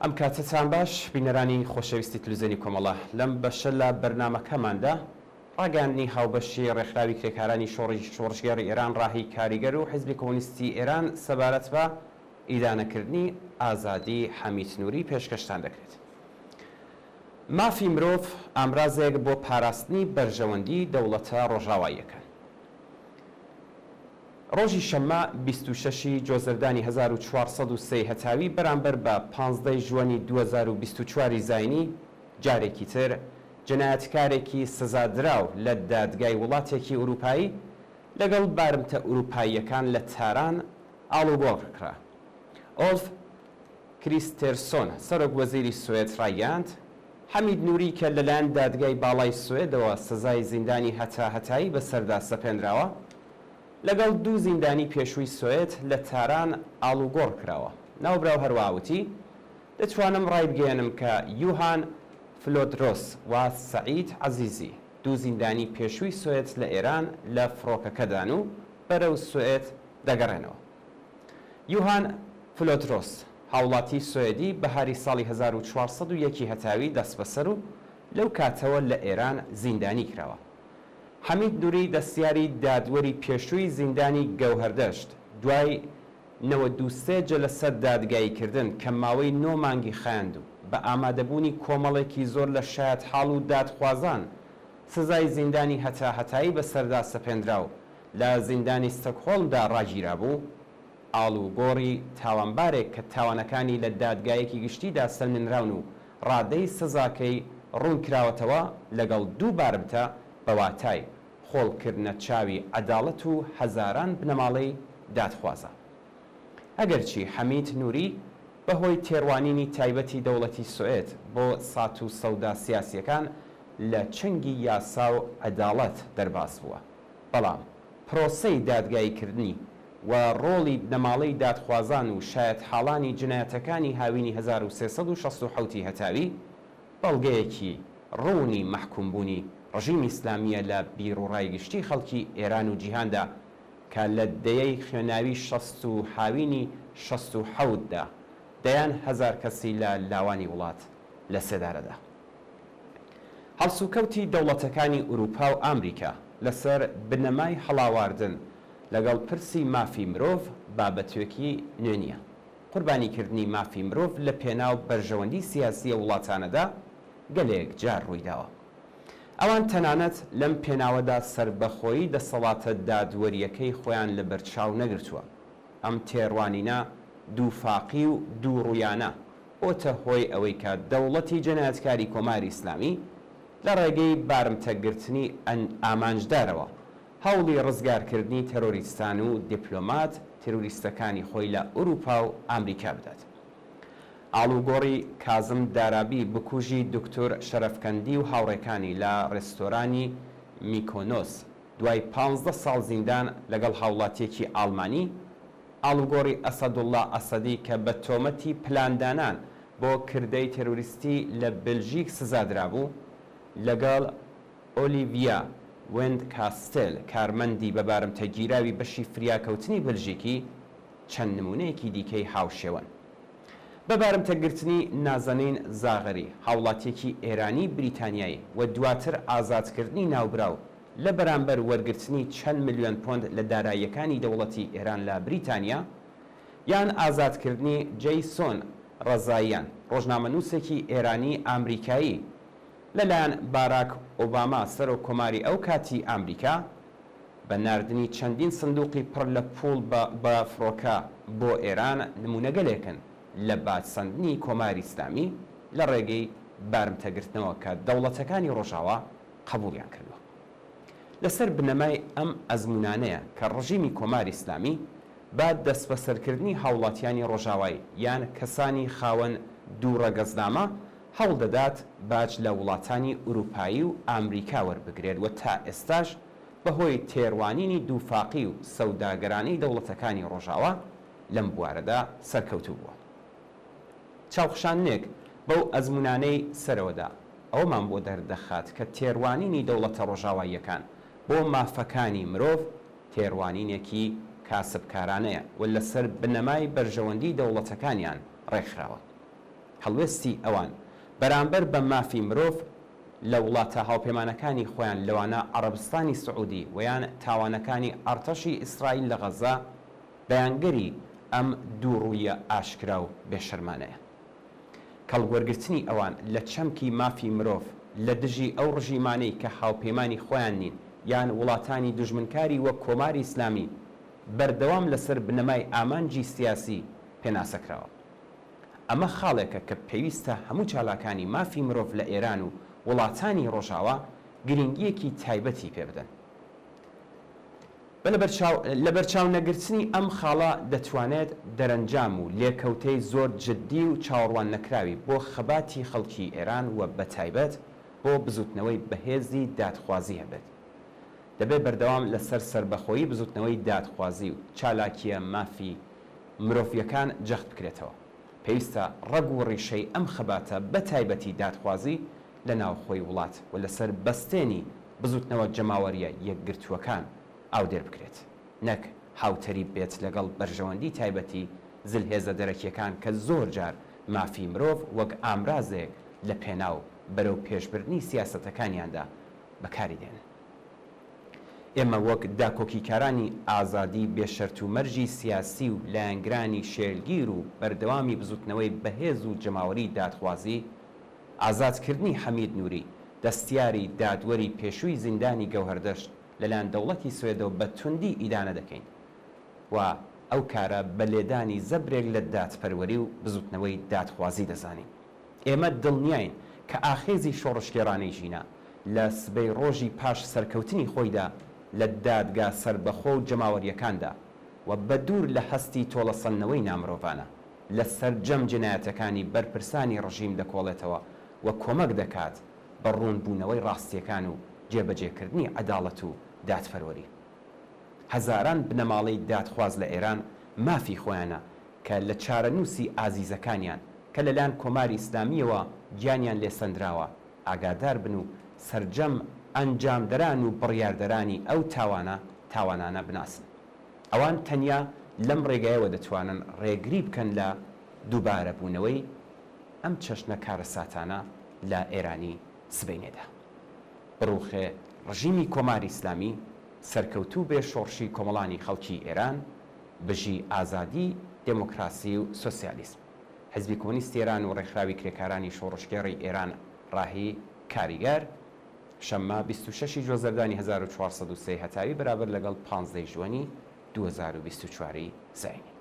ئەم کاتتان باش بینەرانی خۆشەویستی تلوزیۆنی کۆمەڵە لەم بەشە لە بەرنامەکەماندا ڕاگەاندنی هاوبەشی ڕێکخراوی کرێکارانی شۆڕشگەڕی ئێران ڕاهی کاریگەر و حیزبی کۆمونیستی ئێران سەبارەت بە ئیدانەکردنی ئازادی حەمید نووری پێشکەشتان دەکرێت. مافی مرۆڤ ئامرازێک بۆ پاراستنی بەرژەوەندی دەوڵەتە ڕۆژاواییەکان. ڕۆژی شەممە 26 جۆزەردانی 1403 هەتاوی بەرامبەر بە 15 ژوەنی 2024 زاینی جارێکی تر جەنایەتکارێکی سزادراو لە دادگای وڵاتێکی ئوروپایی لەگەڵ بارمتە ئوروپاییەکان لە تاران ئاڵوگۆڕ کرا. ئۆلف کریستێرسۆن سەرۆک وەزیری سوێد ڕایگەاند حەمید نووری کە لەلایەن دادگای باڵای سوێدەوە سزای زیندانی هەتا هەتایی بەسەردا سەپێنراوە لەگەڵ دوو زیندانی پێشووی سوێد لە تاران ئاڵوگۆڕ کراوە. ناوبراو هەروەهاوتی دەتوانم ڕای بگەێنم کە یوهان فلۆدرۆس و سەعید عەزیزی دوو زیندانی پێشووی سوێد لە ئێران لە فڕۆکەکەدان و بەرەو سوێد دەگەڕێنەوە. یوهان فلۆدرۆس هاوڵاتی سوێدی بەهاری ساڵی 1401 هەتاوی دەست بەسەر و لەو کاتەوە لە ئێران زیندانی کراوە. حەمید نووری دەستیاری دادوەری پێشووی زیندانی گەوهەردەشت دوای 93 جەلسە دادگاییکردن کە ماوەی 9 مانگی خایاند و بە ئامادەبوونی کۆمەڵێکی زۆر لە شایەت حاڵ و دادخوازان سزای زیندانی هەتا هەتایی بەسەردا سەپێنراو لە زیندانی ستۆکهۆڵمدا ڕاگیرا بوو. ئاڵوگۆڕی تاوانبارێک کە تاوانەکانی لە دادگایەکی گشتیدا سەلمێنراون و ڕادەی سزاکەی ڕوون کراوەتەوە لەگەڵ دوو بارمتە بەواتای خۆڵکردنە چاوی عەداڵەت و هەزاران بنەماڵەی دادخوازە. ئەگەرچی حەمید نووری بەهۆی تێڕوانینی تایبەتی دەوڵەتی سوێد بۆ سات و سەودا سیاسیەکان لە چنگی یاسا و عەداڵەت دەرباس بووە، بەڵام پرۆسەی دادگاییکردنی و ڕۆڵی بنەماڵەی دادخوازان و شایەت حاڵانی جنایەتەکانی هاوینی 1367 هەتاوی بەڵگەیەکی ڕوونی مەحکومبوونی ڕژیمی ئیسلامیە لە بیرڕای گشتی خەڵکی ئێران و جیهاندا کە لە دەیەی خوێناوی 60 و هاوینی 67دا دەیان هەزار کەسی لە لاوانی وڵات لە سێدارەدا. هەڵسوکەوتی دەوڵەتەکانی ئوروپا و ئامریکا لەسەر بنەمای هەڵاواردن لەگەڵ پرسی مافی مرۆڤ بابەتێکی نوێ نییە. قوربانیکردنی مافی مرۆڤ لە پێناو بەرژەوەندی سیاسیە وڵاتانەدا گەلێک جار ڕوویداوە. ئەوان تەنانەت لەم پێناوەدا سربەخۆیی دەسەڵاتە دادوەریەکەی خۆیان لە بەرچاو نەگرتووە. ئەم تێڕوانینە دووفاقی و دووڕوویانە ئۆتە هۆی ئەوەی کە دەوڵەتی جەنایەتکاری کۆماری ئیسلامی لە ڕێگەی بارمتەگرتنی ئامانجدارەوە هەوڵی ڕزگارکردنی تەرۆریستان و دیپلۆمات تەرۆریستەکانی خۆی لە ئوروپا و ئامریکا بدات. ئاڵوگۆڕی کازم دارابی بکوژی دکتۆر شەرەفکەندی و هاوڕێکانی لە ڕێستۆرانی میکۆنۆس دوای 15 ساڵ زیندان لەگەڵ هاوڵاتیەکی ئاڵمانی. ئاڵوگۆڕی ئەسەدوڵڵا ئەسەدی کە بە تۆمەتی پلاندانان بۆ کردەی تەرۆریستی لە بلژیک سزادرا بوو لەگەڵ ئۆلیڤیا وێند کاستێل کارمەندی بە بارمتەگیراوی بەشی فریاکەوتنی بلژیکی چەند نمونەیەکی دیکەی هاوشێوەن. بە بارمتەگرتنی نازەنین زاغری هاوڵاتیەکی ئێرانی بریتانیایی و دواتر ئازادکردنی ناوبراو لە بەرامبەر وەرگرتنی چەند ملیۆن پۆند لە داراییەکانی دەوڵەتی ئێران لە بریتانیا یان ئازادکردنی جەیسۆن ڕەزاییان ڕۆژنامەنووسێکی ئێرانی ئامریکایی لەلایەن باراک ئۆباما سەرۆک کۆماری ئەو کاتی ئامریکا بە ناردنی چەندین سندوقی پڕ لە پوڵ بە فڕۆکە بۆ ئێران نمونەگەلێکن لە بادسەندنی کۆماری ئیسلامی لە ڕێگەی بارمتەگرتنەوە کە دەوڵەتەکانی ڕۆژاوا قبوڵیان کردووە. لەسەر بنەمای ئەم ئەزمونانەیە کە ڕژیمی کۆماری ئیسلامی با دەستبەسەرکردنی هاوڵاتیانی ڕۆژاوایی یان کەسانی خاوەن دووڕەگەزنامە هەوڵ دەدات باج لە وڵاتانی ئوروپایی و ئامریکا وەربگرێت و تا ئێستاش بەهۆی تێڕوانینی دووفاقی و سەوداگەرانەی دەوڵەتەکانی ڕۆژاوا لەم بوارەدا سەرکەوتوو بووە. چاوخشانێک بەو ئەزمونانەی سەرەوەدا ئەومان بۆ دەردەخات کە تێڕوانینی دەوڵەتە ڕۆژاواییەکان بۆ مافەکانی مرۆڤ تێڕوانینێکی کاسبکارانەیە و لەسەر بنەمای بەرژەوەندی دەوڵەتەکانیان ڕێکخراوە. هەڵوێستی ئەوان بەرامبەر بە مافی مرۆڤ لە وڵاتە هاوپەیمانەکانی خۆیان لەوانە عەرەبستانی سعودی و یان تاوانەکانی ئەرتەشی ئیسرائیل لە غەزا بەیانگەری ئەم دووڕوویە ئاشکرا و بێشەرمانەیە. کەڵوەرگرتنی ئەوان لە چەمکی مافی مرۆڤ لە دژی ئەو ڕژیمانەی کە هاوپەیمانی خۆیان نین یان وڵاتانی دژمنکاری وەک کۆماری ئیسلامی بەردەوام لەسەر بنەمای ئامانجی سیاسی پێناسەکراوە. ئەمە خاڵێکە کە پێویستە هەموو چالاکانی مافی مرۆڤ لە ئێران و وڵاتانی ڕۆژاوا گرنگیەکی تایبەتی پێ بدەن. لە بەرچاو نەگرتنی ئەم خاڵە دەتوانێت دەرەنجام و لێکەوتەی زۆر جددی و چاوەڕوان نەکراوی بۆ خەباتی خەڵکی ئێران و بە تایبەت بۆ بزوتنەوەی بەهێزی دادخوازی هەبێت. دەبێت بەردەوام لەسەر سربەخۆیی بزوتنەوەی دادخوازی و چالاکیە مافی مرۆڤیەکان جەخت بکرێتەوە. پێویستە ڕەگ و ڕیشەی ئەم خەباتە بە تایبەتی دادخوازی لە ناوخۆی وڵات و لەسەر بەستێنی بزوتنەوە جەماوەریە یەکگرتووەکان ئاودێر بکرێت، نەک هاوتەری بێت لەگەڵ بەرژەوەندی تایبەتی زلهێزە دەرەکیەکان کە زۆر جار مافی مرۆڤ وەک ئامرازێک لە پێناو بەرەو پێشبردنی سیاسەتەکانیاندا بەکاری دێن. ئێمە وەک داکۆکیکارانی ئازادی بێشەرت و مەرجی سیاسی و لایەنگرانی شێلگیر و بەردەوامی بزوتنەوەی بەهێز و جەماوەری دادخوازی ئازادکردنی حەمید نووری دەستیاری دادوەری پێشووی زیندانی گەوهەردەشت لەلایەن دەوڵەتی سوێدەوە بە توندی ئیدانە دەکەین و ئەو کارە بە لێدانی زەبرێک لە دادپەروەری و بزوتنەوەی دادخوازی دەزانین. ئێمە دڵنیاین کە ئاخێزی شۆڕشکێڕانەی ژینە لە سبەی ڕۆژی پاش سەرکەوتنی خۆیدا لە دادگا سربەخۆ و جەماوەریەکاندا و بە دوور لە هەستی تۆڵەسەندنەوەی نامرۆڤانە لە سەرجەم جنایەتەکانی بەرپرسانی ڕژیم دەکۆڵێتەوە و کۆمەک دەکات بە ڕوونبوونەوەی ڕاستیەکان و جێبەجێکردنی عەداڵەت و دادفەروەری. هەزاران بنەماڵەی دادخواز لە ئێران مافی خۆیانە کە لە چارەنووسی ئازیزەکانیان کە لەلایەن کۆماری ئیسلامیەوە گیانیان لێسەندراوە ئاگادار بن و سەرجەم ئەنجامدەران و بڕیاردەرانی ئەو تاوانانە بناسن. ئەوان تەنیا لەم ڕێگایەوە دەتوانن ڕێگری بکەن لە دووبارە بوونەوەی ئەم چەشنە کارە ساتانە لە ئێرانی سبەینێدا. بڕوخێ ڕژیمی کۆماری ئیسلامی سەرکەوتوو بێ شۆڕشی کۆمەڵانی خەڵکی ئێران بژی ئازادی، دموکراسی و سۆسیالیسم. حزبی کۆمونیستی ئێران و ڕێکخراوی کرێکارانی شۆڕشگێڕی ئێران ڕاهی کاریگەر شەممە 26 جۆزەردانی 1403 هەتاوی بەرابەر لەگەڵ 15 ژوەنی 2024 زاینی.